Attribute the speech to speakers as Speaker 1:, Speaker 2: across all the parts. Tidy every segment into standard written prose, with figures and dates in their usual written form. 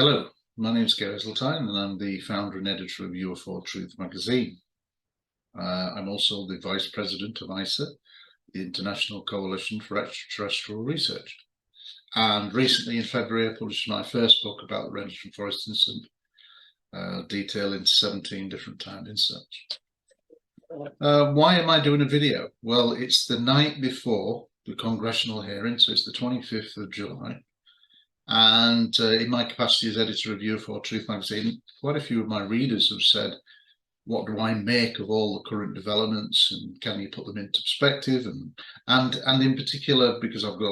Speaker 1: Hello, my name is Heseltine and I'm the founder and editor of UFO Truth Magazine. I'm also the Vice President of ICER, the International Coalition for Extraterrestrial Research. And recently in February, I published my first book about the Heseltine Forest incident, detailing 17 different timed incidents. Why am I doing a video? Well, it's the night before the congressional hearing, so it's the 25th of July. And in my capacity as editor of UFO Truth Magazine, quite a few of my readers have said, what do I make of all the current developments, and can you put them into perspective? And in particular, because I've got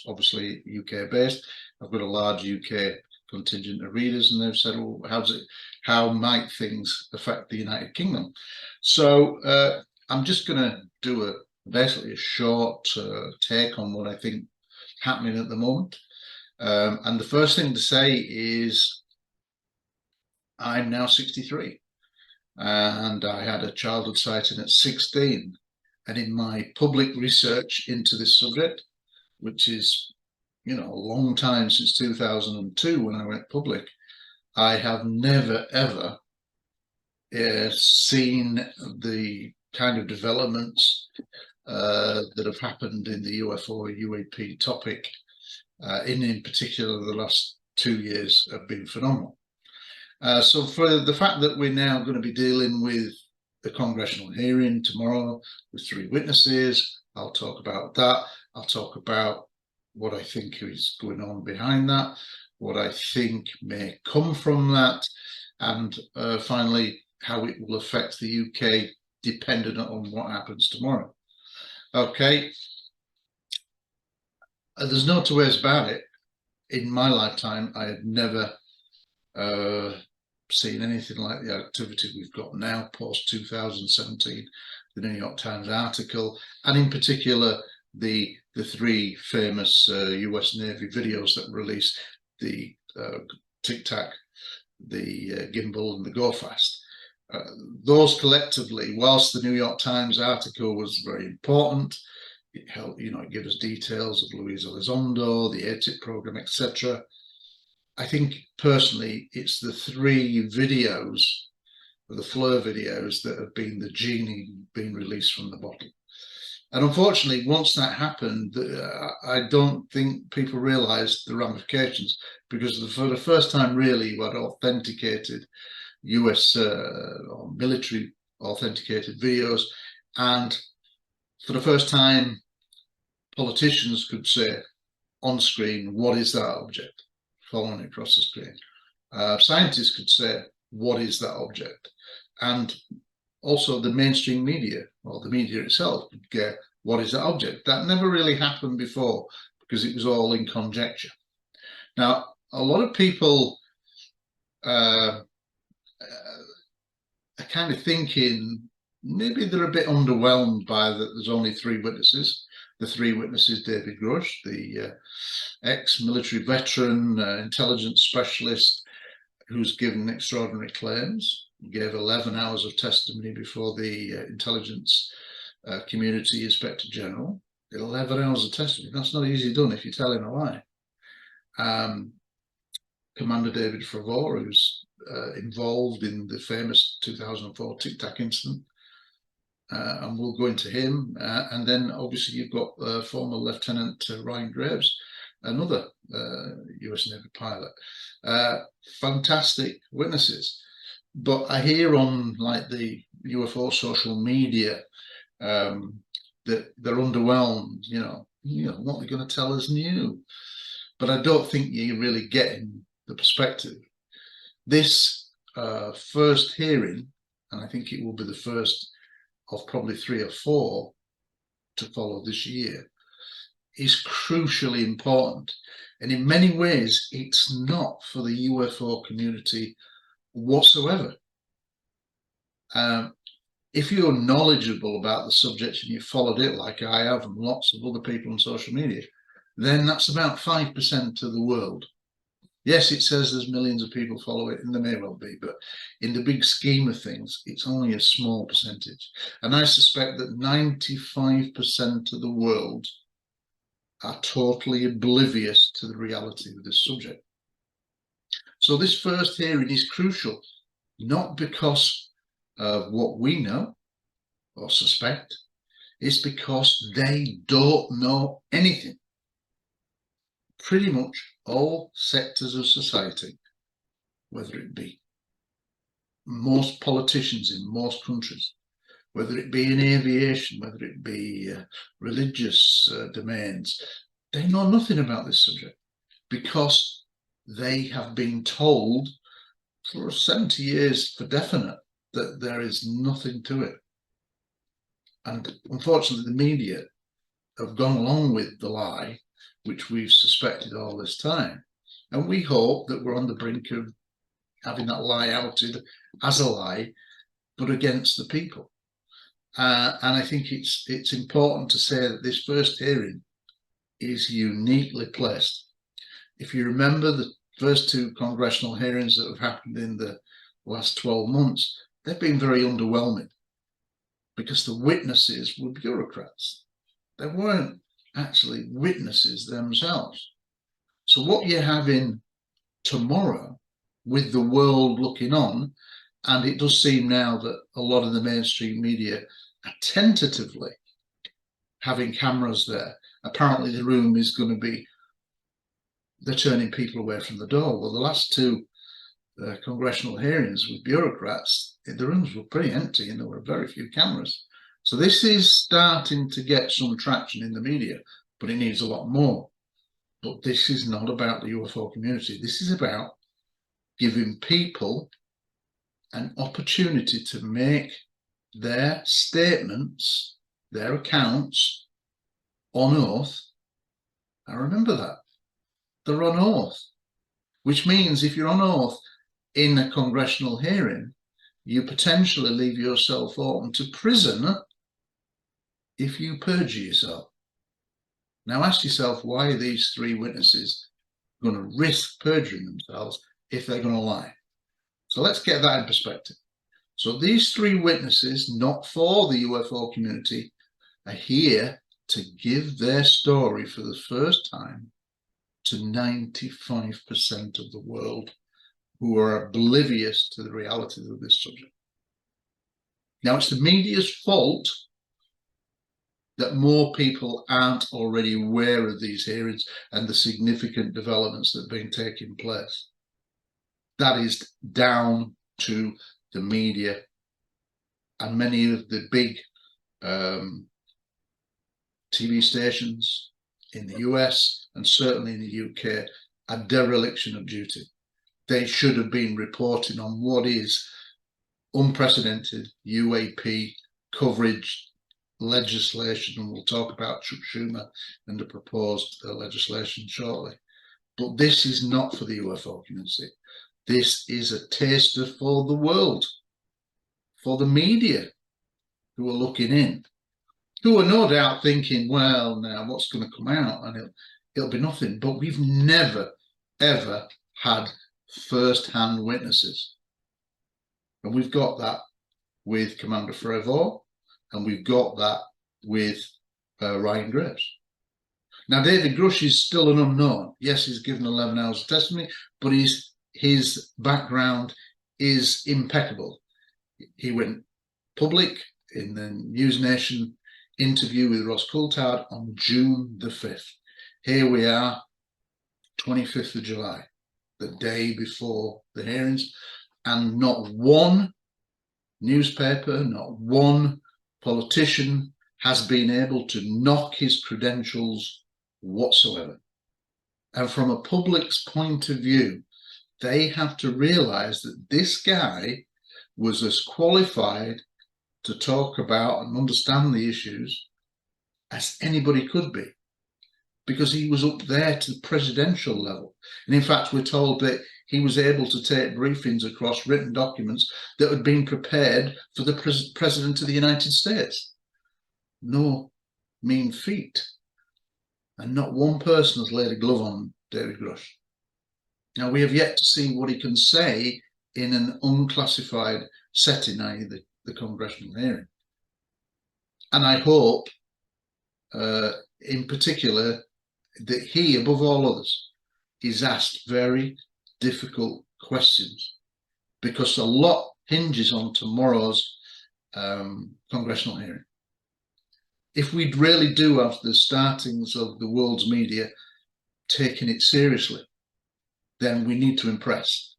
Speaker 1: obviously UK based, I've got a large UK contingent of readers, and they've said, well, how might things affect the United Kingdom? So I'm just going to do basically a short take on what I think happening at the moment. And the first thing to say is I'm now 63 and I had a childhood sighting at 16, and in my public research into this subject, which is, you know, a long time, since 2002 when I went public, I have never ever seen the kind of developments that have happened in the UFO UAP topic. In particular, the last 2 years have been phenomenal. So for the fact that we're now going to be dealing with the congressional hearing tomorrow with 3 witnesses, I'll talk about that. I'll talk about what I think is going on behind that, what I think may come from that, and finally, how it will affect the UK dependent on what happens tomorrow. Okay. There's no two ways about it. In my lifetime, I have never seen anything like the activity we've got now, post 2017, the New York Times article, and in particular, the 3 famous US Navy videos that were released, the Tic Tac, the Gimbal, and the Go Fast. Those collectively, whilst the New York Times article was very important, it helped, you know, it gave us details of Luis Elizondo, the ATIP program, etc. I think personally, it's the 3 videos, the FLIR videos, that have been the genie being released from the bottle. And unfortunately, once that happened, I don't think people realized the ramifications, because for the first time, really, you had authenticated US or military authenticated videos, and for the first time, politicians could say on screen, what is that object, following across the screen. Scientists could say, what is that object? And also the mainstream media, or the media itself, could get, what is that object? That never really happened before, because it was all in conjecture. Now, a lot of people are kind of thinking, maybe they're a bit underwhelmed by that there's only 3 witnesses. The 3 witnesses, David Grush, the ex-military veteran, intelligence specialist, who's given extraordinary claims. He gave 11 hours of testimony before the intelligence community inspector general. 11 hours of testimony, that's not easy done if you're telling a lie. Commander David Fravor, who's involved in the famous 2004 Tic Tac incident, and we'll go into him. And then obviously you've got former Lieutenant Ryan Graves, another US Navy pilot. Fantastic witnesses. But I hear on like the UFO social media that they're underwhelmed, you know, what they're going to tell us new. But I don't think you're really getting the perspective. This first hearing, and I think it will be the first of probably 3 or 4 to follow this year, is crucially important. And in many ways, it's not for the UFO community whatsoever. If you're knowledgeable about the subject and you followed it like I have, and lots of other people on social media, then that's about 5% of the world. Yes, it says there's millions of people follow it, and there may well be, but in the big scheme of things, it's only a small percentage. And I suspect that 95% of the world are totally oblivious to the reality of this subject. So this first hearing is crucial, not because of what we know or suspect, it's because they don't know anything. Pretty much all sectors of society, whether it be most politicians in most countries, whether it be in aviation, whether it be religious domains, they know nothing about this subject because they have been told for 70 years for definite that there is nothing to it. And unfortunately, the media have gone along with the lie, which we've suspected all this time. And we hope that we're on the brink of having that lie outed as a lie, but against the people. And I think it's important to say that this first hearing is uniquely placed. If you remember the first two congressional hearings that have happened in the last 12 months, they've been very underwhelming because the witnesses were bureaucrats. They weren't actually witnesses themselves. So what you're having tomorrow with the world looking on, and it does seem now that a lot of the mainstream media are tentatively having cameras there. Apparently the room is going to be, they're turning people away from the door. Well, the last two congressional hearings with bureaucrats, the rooms were pretty empty and there were very few cameras. So this is starting to get some traction in the media, but it needs a lot more. But this is not about the UFO community. This is about giving people an opportunity to make their statements, their accounts on oath. And remember that. They're on oath, which means if you're on oath in a congressional hearing, you potentially leave yourself open to prison if you perjure yourself. Now ask yourself, why are these three witnesses going to risk perjuring themselves if they're going to lie? So let's get that in perspective. So these three witnesses, not for the UFO community, are here to give their story for the first time to 95% of the world who are oblivious to the realities of this subject. Now, it's the media's fault that more people aren't already aware of these hearings and the significant developments that have been taking place. That is down to the media, and many of the big TV stations in the US and certainly in the UK are dereliction of duty. They should have been reporting on what is unprecedented UAP coverage legislation, and we'll talk about Chuck Schumer and the proposed legislation shortly. But this is not for the UFO community. This is a taster for the world, for the media who are looking in, who are no doubt thinking, well, now what's going to come out? And it'll be nothing. But we've never, ever had first-hand witnesses. And we've got that with Commander Frevor, and we've got that with Ryan Graves. Now, David Grush is still an unknown. Yes, he's given 11 hours of testimony, but his background is impeccable. He went public in the News Nation interview with Ross Coulthard on June the 5th. Here we are, 25th of July, the day before the hearings, and not one newspaper, not one politician has been able to knock his credentials whatsoever. And from a public's point of view, they have to realize that this guy was as qualified to talk about and understand the issues as anybody could be, because he was up there to the presidential level. And in fact, we're told that he was able to take briefings across written documents that had been prepared for the President of the United States. No mean feat. And not one person has laid a glove on David Grush. Now, we have yet to see what he can say in an unclassified setting, i.e. the congressional hearing. And I hope, in particular, that he, above all others, is asked very difficult questions, because a lot hinges on tomorrow's congressional hearing. If we really do have the startings of the world's media taking it seriously, then we need to impress.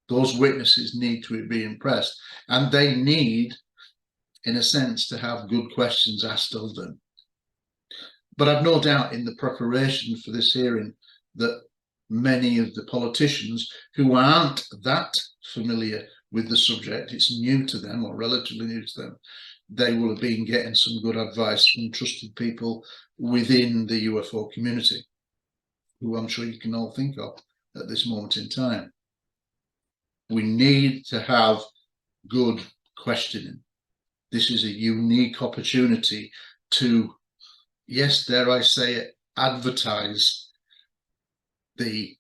Speaker 1: Those witnesses need to be impressed, and they need, in a sense, to have good questions asked of them. But I've no doubt in the preparation for this hearing that many of the politicians who aren't that familiar with the subject, it's new to them or relatively new to them, they will have been getting some good advice from trusted people within the UFO community, who I'm sure you can all think of at this moment in time. We need to have good questioning. This is a unique opportunity to, yes, dare I say it, advertise the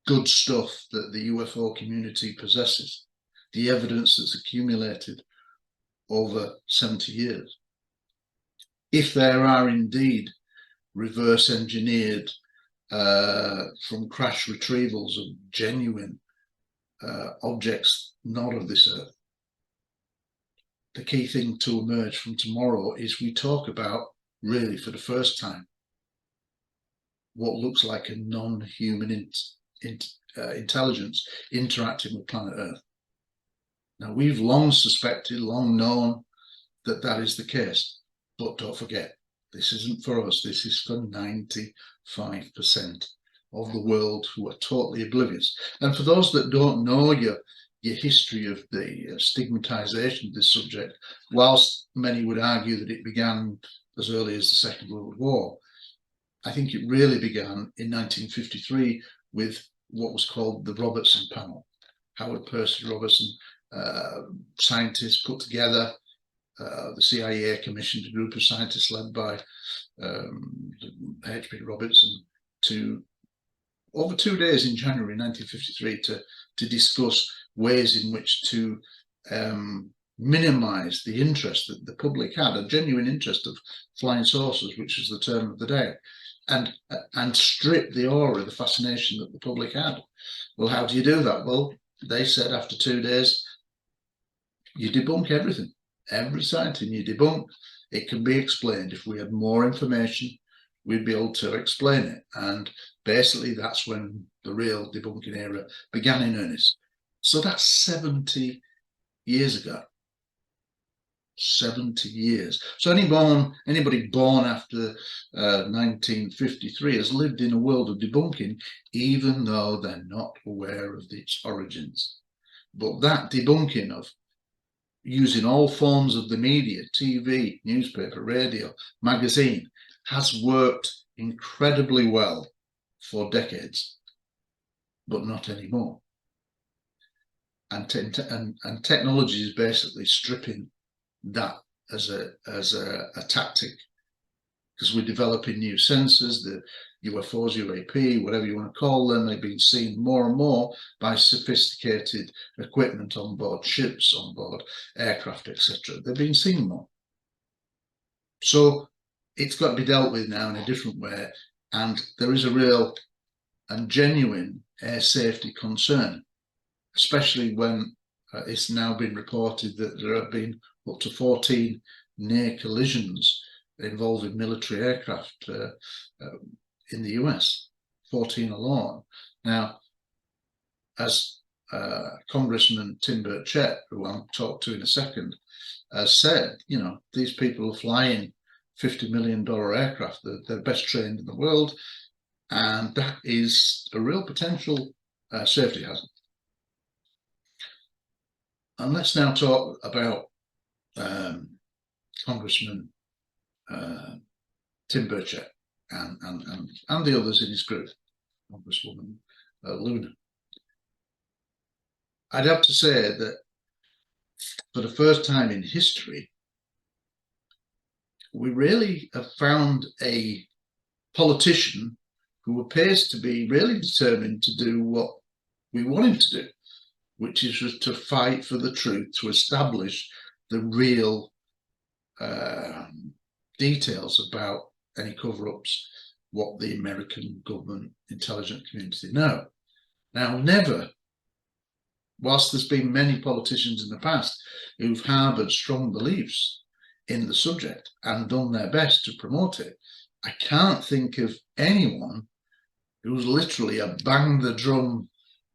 Speaker 1: good stuff that the UFO community possesses, the evidence that's accumulated over 70 years. If there are indeed reverse engineered from crash retrievals of genuine objects not of this earth, the key thing to emerge from tomorrow is we talk about, really for the first time, what looks like a non-human intelligence interacting with planet Earth. Now, we've long suspected, long known that that is the case, but don't forget, this isn't for us. This is for 95% of the world who are totally oblivious. And for those that don't know your history of the stigmatization of this subject, whilst many would argue that it began as early as the Second World War, I think it really began in 1953 with what was called the Robertson Panel. Howard Percy Robertson, scientists put together, the CIA commissioned a group of scientists led by H.P. Robertson to, over 2 days in January 1953, to discuss ways in which to minimize the interest that the public had, a genuine interest of flying saucers, which was the term of the day, and strip the aura, the fascination that the public had. Well, how do you do that? Well, they said after 2 days, you debunk everything. Every sighting you debunk. It can be explained. If we had more information, we'd be able to explain it. And basically, that's when the real debunking era began in earnest. So that's 70 years ago. 70 years. So anybody born after 1953 has lived in a world of debunking, even though they're not aware of its origins. But that debunking of using all forms of the media, TV, newspaper, radio, magazine, has worked incredibly well for decades, but not anymore. And technology is basically stripping that as a tactic, because we're developing new sensors, the UFOs, UAP, whatever you want to call them. They've been seen more and more by sophisticated equipment on board ships, on board aircraft, etc. They've been seen more. So it's got to be dealt with now in a different way. And there is a real and genuine air safety concern, especially when it's now been reported that there have been up to 14 near collisions involving military aircraft in the US, 14 alone. Now, as Congressman Tim Burchett, who I'll talk to in a second, has said, you know, these people are flying $50 million aircraft. They're best trained in the world, and that is a real potential safety hazard. And let's now talk about Congressman Tim Burchett and the others in his group, Congresswoman Luna. I'd have to say that for the first time in history, we really have found a politician who appears to be really determined to do what we want him to do, which is to fight for the truth, to establish the real details about any cover-ups, what the American government intelligence community know. Now, never whilst there's been many politicians in the past who've harboured strong beliefs in the subject and done their best to promote it, I can't think of anyone who's literally a bang the drum,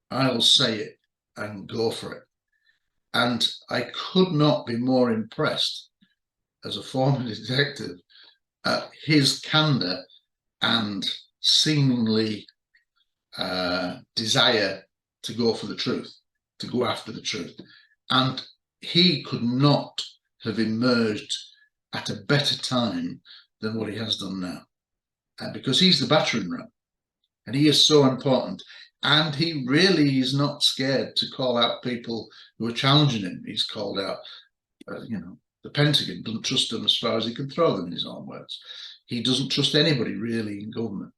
Speaker 1: I'll say it and go for it. And I could not be more impressed as a former detective at his candour and seemingly desire to go for the truth, to go after the truth. And he could not have emerged at a better time than what he has done now, because he's the battering ram and he is so important. And he really is not scared to call out people who are challenging him. He's called out, the Pentagon doesn't trust him as far as he can throw them, in his own words. He doesn't trust anybody really in government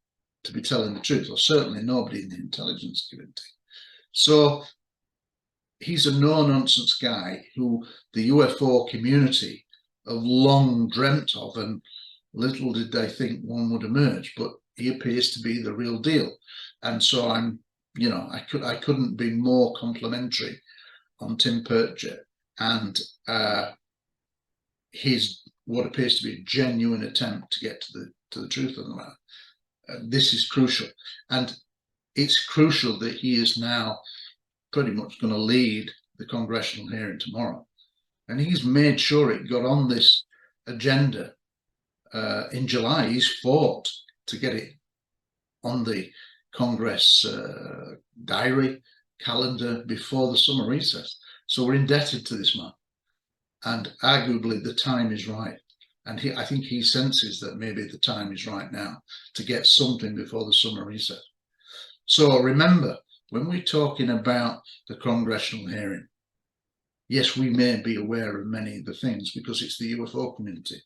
Speaker 1: to be telling the truth, or certainly nobody in the intelligence community. So he's a no-nonsense guy who the UFO community have long dreamt of, and little did they think one would emerge, but he appears to be the real deal. And so I couldn't be more complimentary on Tim Purchase and his what appears to be a genuine attempt to get to the truth of the matter. This is crucial, and it's crucial that he is now pretty much going to lead the congressional hearing tomorrow, and he's made sure it got on this agenda in July. He's fought to get it on the Congress diary calendar before the summer recess. So we're indebted to this man, and arguably the time is right. And I think he senses that maybe the time is right now to get something before the summer recess. So remember, when we're talking about the congressional hearing, yes, we may be aware of many of the things because it's the UFO community,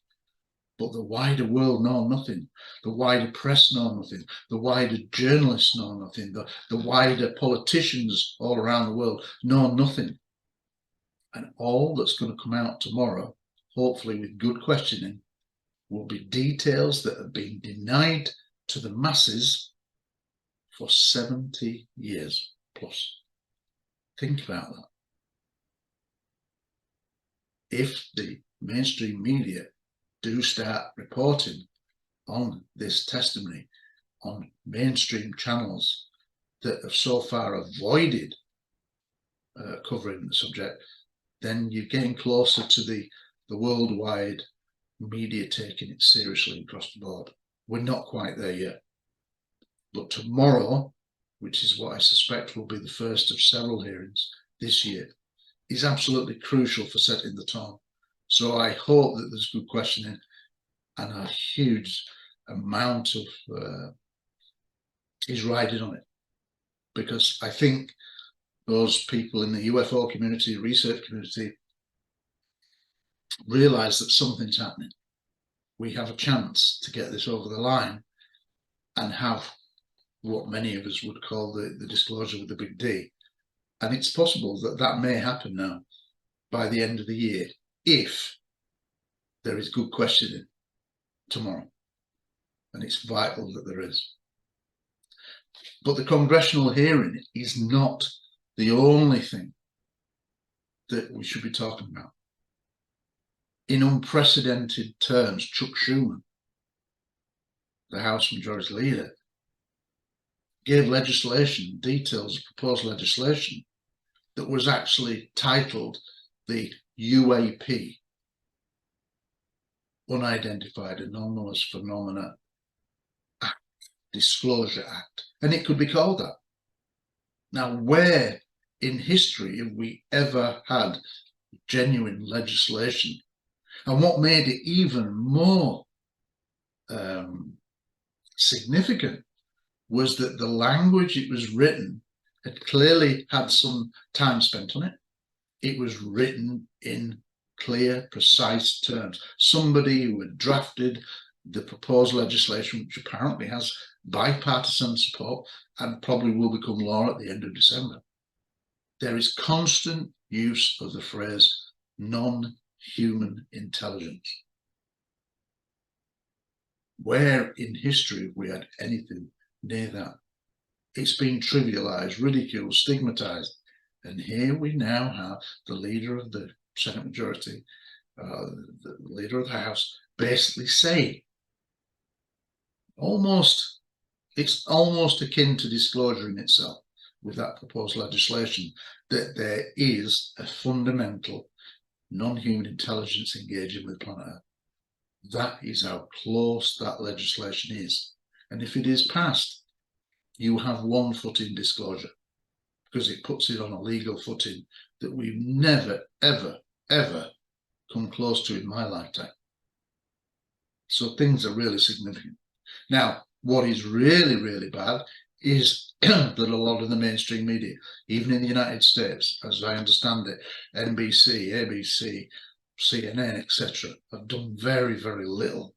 Speaker 1: but the wider world know nothing. The wider press know nothing. The wider journalists know nothing. The wider politicians all around the world know nothing. And all that's going to come out tomorrow, hopefully with good questioning, will be details that have been denied to the masses for 70 years plus. Think about that. If the mainstream media do start reporting on this testimony on mainstream channels that have so far avoided covering the subject, then you're getting closer to the worldwide media taking it seriously across the board. We're not quite there yet. But tomorrow, which is what I suspect will be the first of several hearings this year, is absolutely crucial for setting the tone. So I hope that there's good questioning and a huge amount of is riding on it, because I think those people in the UFO community, research community, realize that something's happening. We have a chance to get this over the line and have what many of us would call the disclosure with the big D. And it's possible that that may happen now by the end of the year, if there is good questioning tomorrow. And it's vital that there is. But the congressional hearing is not the only thing that we should be talking about. In unprecedented terms, Chuck Schumer, the House Majority Leader, gave legislation, details of proposed legislation, that was actually titled the UAP, Unidentified Anomalous Phenomena Act, Disclosure Act, and it could be called that. Now, where in history have we ever had genuine legislation? And what made it even more significant was that the language it was written had clearly had some time spent on it. It was written in clear, precise terms. Somebody who had drafted the proposed legislation, which apparently has bipartisan support and probably will become law at the end of December. There is constant use of the phrase non-human intelligence. Where in history have we had anything near that? It's been trivialized, ridiculed, stigmatized. And here we now have the leader of the Senate majority, the leader of the House, basically saying, it's almost akin to disclosure in itself with that proposed legislation, that there is a fundamental non-human intelligence engaging with planet Earth. That is how close that legislation is. And if it is passed, you have one foot in disclosure, because it puts it on a legal footing that we've never, ever, ever come close to in my lifetime. So things are really significant. Now, what is really, really bad is that a lot of the mainstream media, even in the United States, as I understand it, NBC, ABC, CNN, etc., have done very, very little.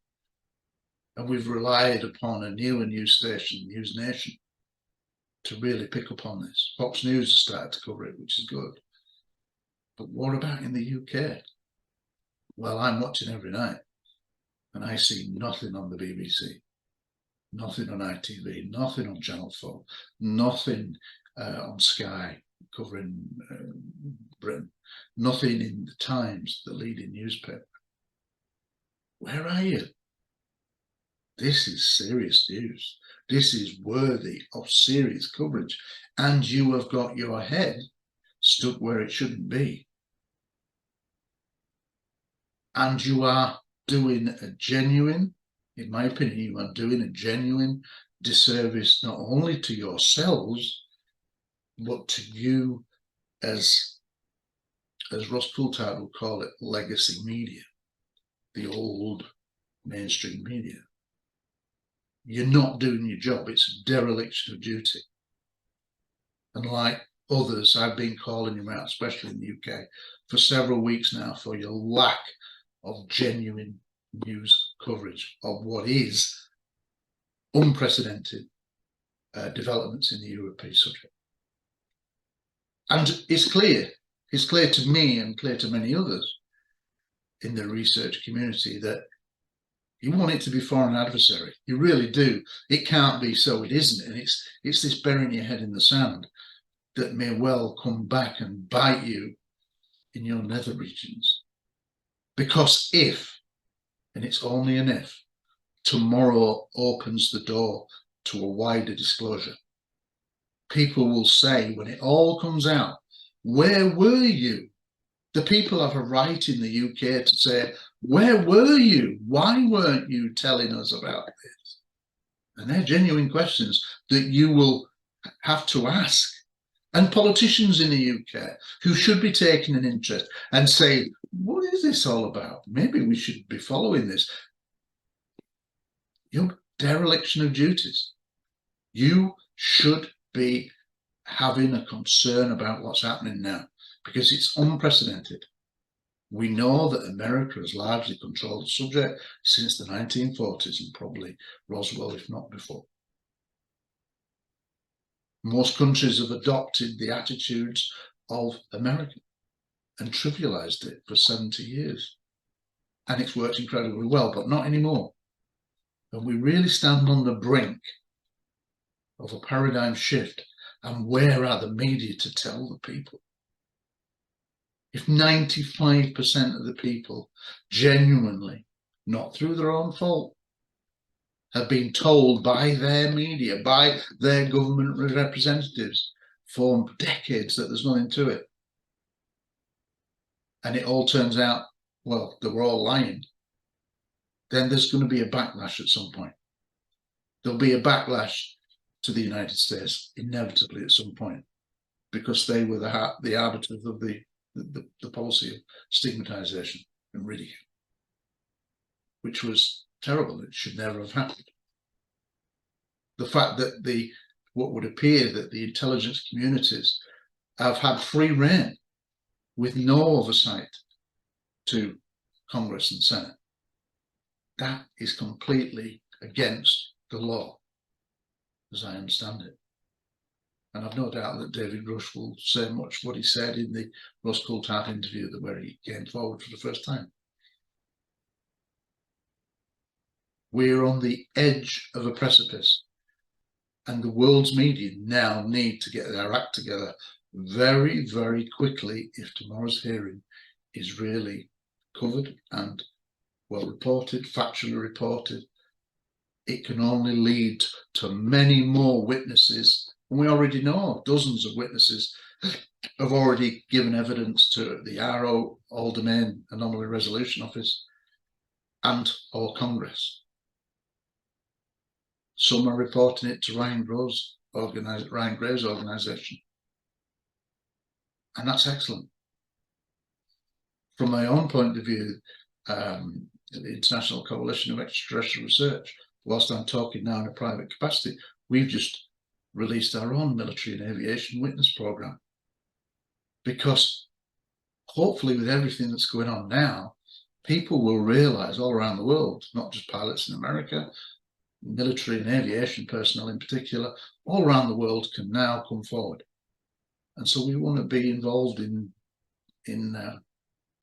Speaker 1: And we've relied upon a new station, News Nation, to really pick up on this. Fox News has started to cover it, which is good. But what about in the UK? Well, I'm watching every night, and I see nothing on the BBC, nothing on ITV, nothing on Channel 4, nothing on Sky covering Britain, nothing in the Times, the leading newspaper. Where are you? This is serious news. This is worthy of serious coverage. And you have got your head stuck where it shouldn't be. And you are doing a genuine, in my opinion, you are doing a genuine disservice not only to yourselves, but to you as Ross Coulthard would call it, legacy media, the old mainstream media. You're not doing your job. It's a dereliction of duty. And like others, I've been calling you out, especially in the UK, for several weeks now for your lack of genuine news coverage of what is unprecedented developments in the UAP subject. And it's clear to me and clear to many others in the research community that you want it to be for an adversary. You really do. It can't be so it isn't. And it's this burying your head in the sand that may well come back and bite you in your nether regions. Because if, and it's only an if, tomorrow opens the door to a wider disclosure, people will say, when it all comes out, where were you? The people have a right in the UK to say, where were you? Why weren't you telling us about this? And they're genuine questions that you will have to ask. And politicians in the UK who should be taking an interest and say, what is this all about? Maybe we should be following this. Your dereliction of duties. You should be having a concern about what's happening now, because it's unprecedented. We know that America has largely controlled the subject since the 1940s and probably Roswell, if not before. Most countries have adopted the attitudes of America and trivialized it for 70 years. And it's worked incredibly well, but not anymore. And we really stand on the brink of a paradigm shift. And where are the media to tell the people? If 95% of the people genuinely, not through their own fault, have been told by their media, by their government representatives for decades that there's nothing to it, and it all turns out, well, they were all lying, then there's going to be a backlash at some point. There'll be a backlash to the United States inevitably at some point, because they were the arbiters of the policy of stigmatization and ridicule, which was terrible. It should never have happened. The fact that what would appear that the intelligence communities have had free rein with no oversight to Congress and Senate, that is completely against the law, as I understand it. And I've no doubt that David Rush will say much what he said in the Ross Coulthard interview where he came forward for the first time. We're on the edge of a precipice, and the world's media now need to get their act together very, very quickly, if tomorrow's hearing is really covered and well reported, factually reported, it can only lead to many more witnesses. And we already know dozens of witnesses have already given evidence to the ARO, All Domain Anomaly Resolution Office, and our Congress. Some are reporting it to Ryan Graves' organisation. And that's excellent. From my own point of view, the International Coalition of Extraterrestrial Research, whilst I'm talking now in a private capacity, we've just released our own military and aviation witness program. Because hopefully with everything that's going on now, people will realize all around the world, not just pilots in America, military and aviation personnel in particular, all around the world can now come forward. And so we want to be involved in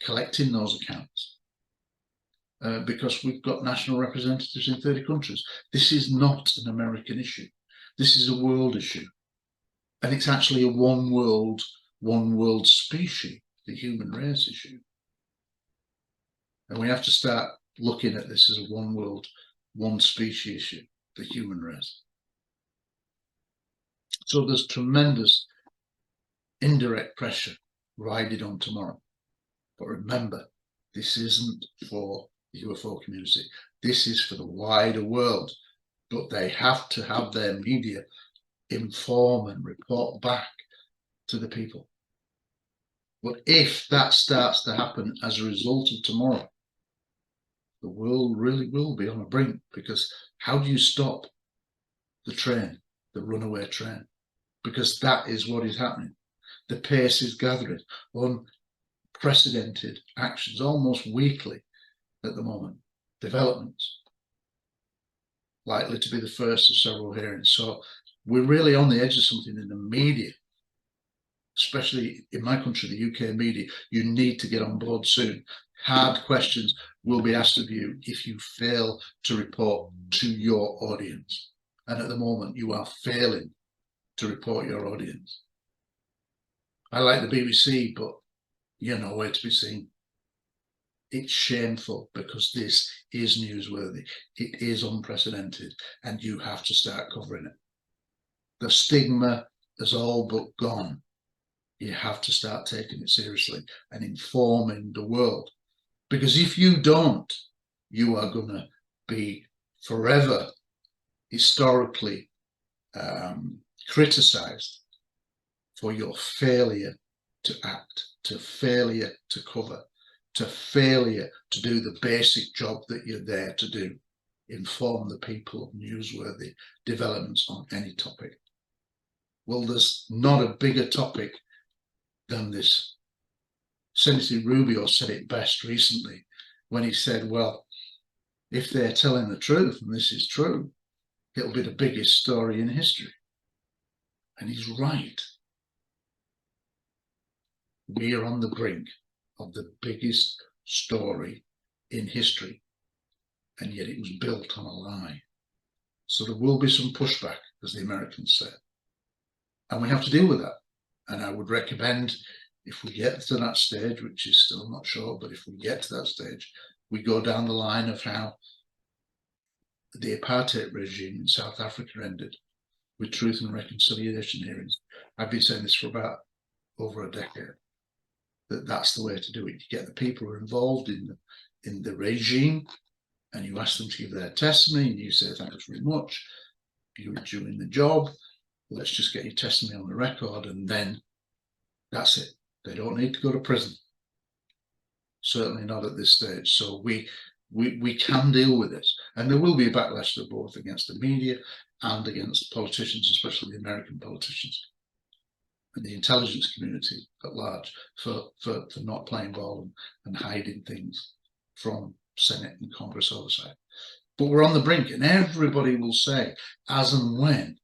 Speaker 1: collecting those accounts because we've got national representatives in 30 countries. This is not an American issue. This is a world issue. And it's actually a one world species, the human race issue. And we have to start looking at this as a one world, one species issue, the human race. So there's tremendous indirect pressure riding on tomorrow. But remember, this isn't for the UFO community. This is for the wider world. But they have to have their media inform and report back to the people. But if that starts to happen as a result of tomorrow, the world really will be on a brink, because how do you stop the train, the runaway train? Because that is what is happening. The pace is gathering. Unprecedented actions, almost weekly at the moment. Developments. Likely to be the first of several hearings. So we're really on the edge of something in the media. Especially in my country, the UK media. You need to get on board soon. Hard questions will be asked of you if you fail to report to your audience. And at the moment, you are failing to report your audience. I like the BBC, but you're nowhere to be seen. It's shameful, because this is newsworthy. It is unprecedented, and you have to start covering it. The stigma is all but gone. You have to start taking it seriously and informing the world. Because if you don't, you are going to be forever historically criticized for your failure to act, to failure to cover, to failure to do the basic job that you're there to do. Inform the people of newsworthy developments on any topic. Well, there's not a bigger topic than this. Senator Rubio said it best recently when he said, well, if they're telling the truth, and this is true, it'll be the biggest story in history. And he's right. We are on the brink of the biggest story in history, and yet it was built on a lie. So there will be some pushback, as the Americans said, and we have to deal with that. And I would recommend, if we get to that stage, which is still not sure, but if we get to that stage, we go down the line of how the apartheid regime in South Africa ended, with truth and reconciliation hearings. I've been saying this for about over a decade, that that's the way to do it. You get the people who are involved in the regime, and you ask them to give their testimony, and you say, thanks very much, you were doing the job, let's just get your testimony on the record, and then that's it. They don't need to go to prison. Certainly not at this stage. So we can deal with this. And there will be a backlash to both against the media and against politicians, especially the American politicians and the intelligence community at large, for not playing ball and hiding things from Senate and Congress oversight. But we're on the brink, and everybody will say, as and when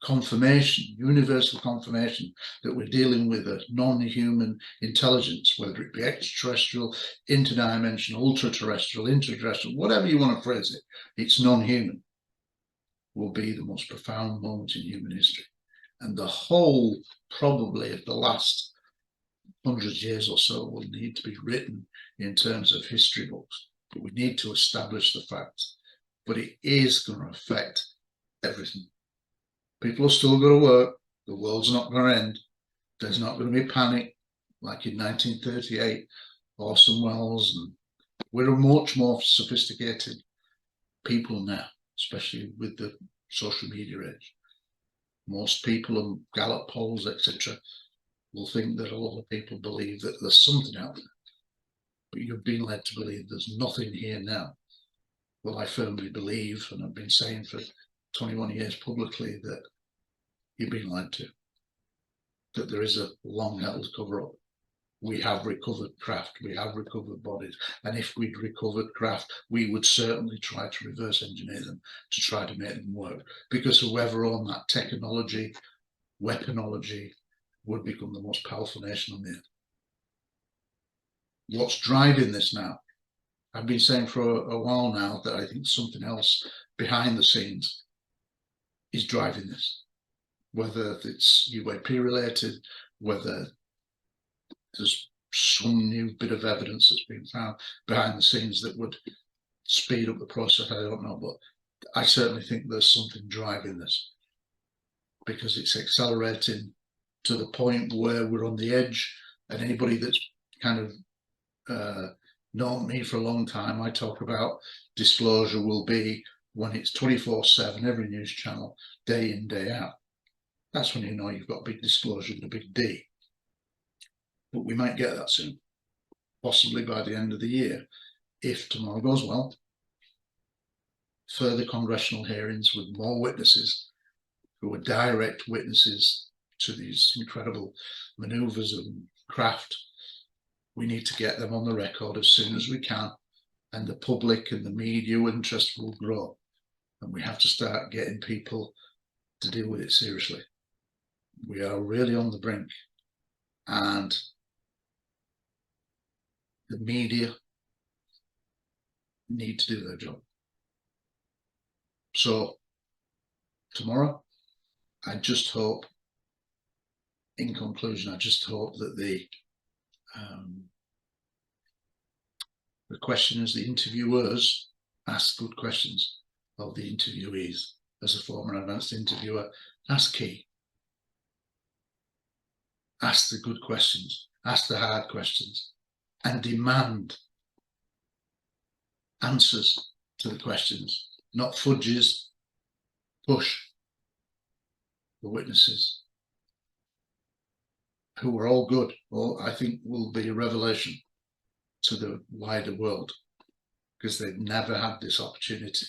Speaker 1: confirmation, universal confirmation, that we're dealing with a non-human intelligence, whether it be extraterrestrial, interdimensional, ultra-terrestrial, interterrestrial, whatever you want to phrase it, it's non-human, will be the most profound moment in human history. And the whole probably of the last 100 years or so will need to be written in terms of history books. But we need to establish the facts. But it is going to affect everything. People are still going to work. The world's not going to end. There's not going to be panic like in 1938, Orson Welles. And we're a much more sophisticated people now, especially with the social media age. Most people and Gallup polls, etc., will think that a lot of people believe that there's something out there. But you've been led to believe there's nothing here now. Well, I firmly believe, and I've been saying for 21 years publicly, that you've been lied to, that there is a long-held cover-up. We have recovered craft, we have recovered bodies, and if we'd recovered craft, we would certainly try to reverse engineer them to try to make them work, because whoever owned that technology, weaponology, would become the most powerful nation on the earth. What's driving this now? I've been saying for a while now that I think something else behind the scenes is driving this, whether it's UAP related, whether there's some new bit of evidence that's been found behind the scenes that would speed up the process. I don't know, but I certainly think there's something driving this, because it's accelerating to the point where we're on the edge. And anybody that's kind of known me for a long time, I talk about disclosure will be when it's 24/7, every news channel, day in, day out. That's when you know you've got big disclosure with a big D. But we might get that soon, possibly by the end of the year, if tomorrow goes well. Further congressional hearings with more witnesses who are direct witnesses to these incredible maneuvers and craft. We need to get them on the record as soon as we can, and the public and the media interest will grow, and we have to start getting people to deal with it seriously. We are really on the brink, and the media need to do their job. So tomorrow, I just hope, in conclusion, I just hope that the questioners, the interviewers, ask good questions of the interviewees. As a former advanced interviewer, that's key. Ask the good questions, ask the hard questions, and demand answers to the questions, not fudges. Push the witnesses, who are all good, or I think will be a revelation to the wider world, because they've never had this opportunity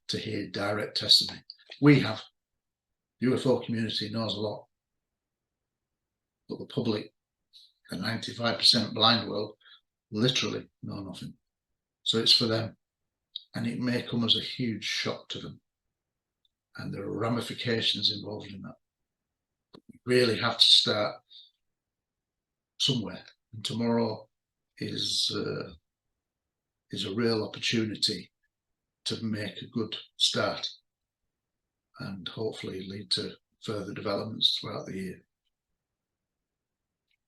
Speaker 1: to hear direct testimony. We have. The UFO community knows a lot, but the public, the 95% blind world, literally know nothing. So it's for them, and it may come as a huge shock to them, and there are ramifications involved in that. We really have to start somewhere, and tomorrow is a real opportunity to make a good start and hopefully lead to further developments throughout the year.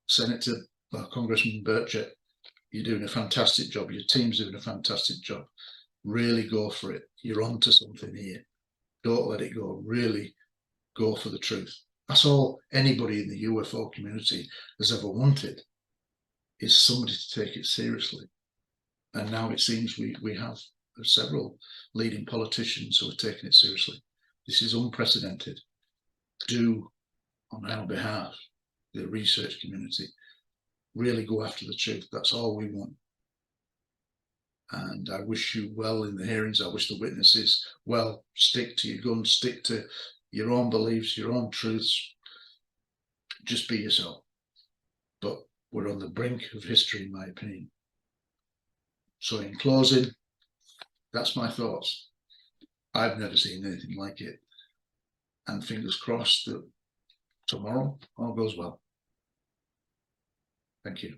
Speaker 1: Senator, Congressman Burchett, you're doing a fantastic job. Your team's doing a fantastic job. Really go for it. You're onto something here. Don't let it go. Really go for the truth. That's all anybody in the UFO community has ever wanted, is somebody to take it seriously. And now it seems we have several leading politicians who are taking it seriously. This is unprecedented. Do, on our behalf, the research community, really go after the truth. That's all we want. And I wish you well in the hearings. I wish the witnesses well. Stick to your guns, stick to your own beliefs, your own truths. Just be yourself. But we're on the brink of history, in my opinion. So in closing, that's my thoughts. I've never seen anything like it. And fingers crossed that tomorrow all goes well. Thank you.